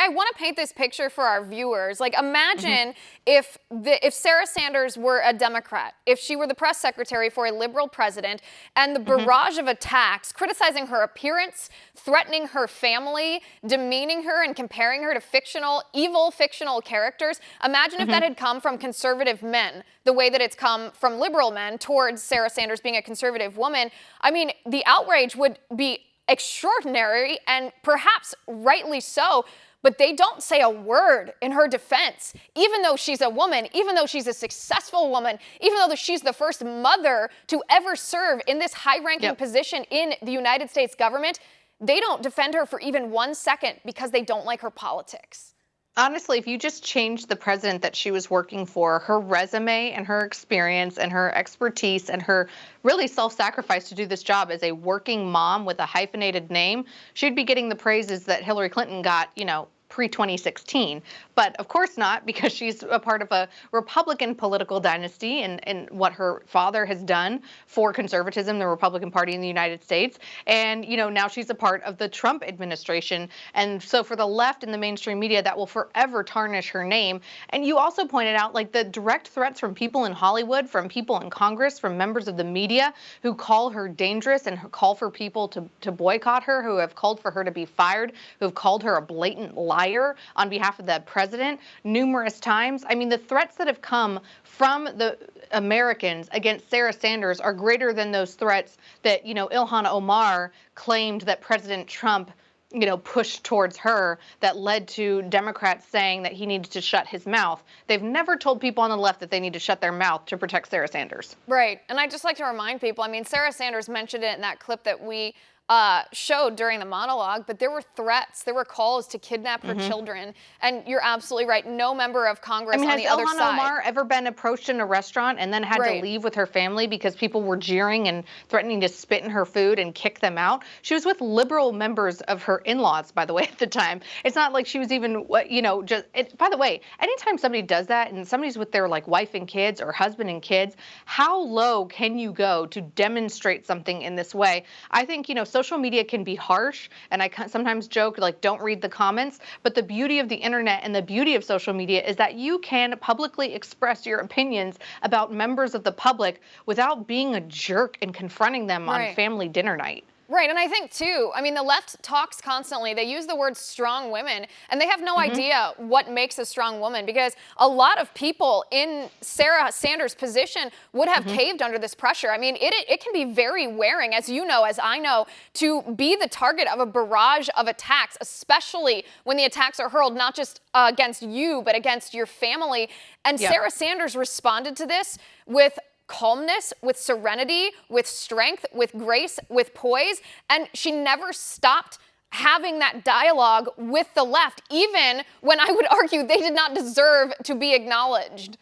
I want to paint this picture for our viewers. Like, imagine if Sarah Sanders were a Democrat, if she were the press secretary for a liberal president, and the barrage of attacks, criticizing her appearance, threatening her family, demeaning her, and comparing her to evil fictional characters. Imagine if that had come from conservative men, the way that it's come from liberal men towards Sarah Sanders being a conservative woman. I mean, the outrage would be extraordinary, and perhaps rightly so, but they don't say a word in her defense, even though she's a woman, even though she's a successful woman, even though she's the first mother to ever serve in this high-ranking position in the United States government. They don't defend her for even 1 second because they don't like her politics. Honestly, if you just changed the president that she was working for, her resume and her experience and her expertise and her really self-sacrifice to do this job as a working mom with a hyphenated name, she'd be getting the praises that Hillary Clinton got, pre-2016. But of course not, because she's a part of a Republican political dynasty and what her father has done for conservatism, the Republican Party in the United States. And, now she's a part of the Trump administration. And so for the left and the mainstream media, that will forever tarnish her name. And you also pointed out, like, the direct threats from people in Hollywood, from people in Congress, from members of the media who call her dangerous and call for people to boycott her, who have called for her to be fired, who have called her a blatant liar on behalf of the president numerous times. I mean, the threats that have come from the Americans against Sarah Sanders are greater than those threats that, Ilhan Omar claimed that President Trump, pushed towards her that led to Democrats saying that he needed to shut his mouth. They've never told people on the left that they need to shut their mouth to protect Sarah Sanders. Right. And I'd just like to remind people, I mean, Sarah Sanders mentioned it in that clip that we showed during the monologue, but there were threats, there were calls to kidnap her children. And you're absolutely right. No member of Congress on the other side. Has Ilhan Omar ever been approached in a restaurant and then had to leave with her family because people were jeering and threatening to spit in her food and kick them out? She was with liberal members of her in-laws, by the way, at the time. It's not like she was even, by the way, anytime somebody does that and somebody's with their wife and kids or husband and kids, how low can you go to demonstrate something in this way? I think, social media can be harsh, and I sometimes joke, don't read the comments, but the beauty of the internet and the beauty of social media is that you can publicly express your opinions about members of the public without being a jerk and confronting them on family dinner night. Right, and I think, too, I mean, the left talks constantly. They use the word strong women, and they have no idea what makes a strong woman, because a lot of people in Sarah Sanders' position would have caved under this pressure. I mean, it can be very wearing, as you know, as I know, to be the target of a barrage of attacks, especially when the attacks are hurled not just against you, but against your family. And Sarah Sanders responded to this with calmness, with serenity, with strength, with grace, with poise, and she never stopped having that dialogue with the left, even when I would argue they did not deserve to be acknowledged.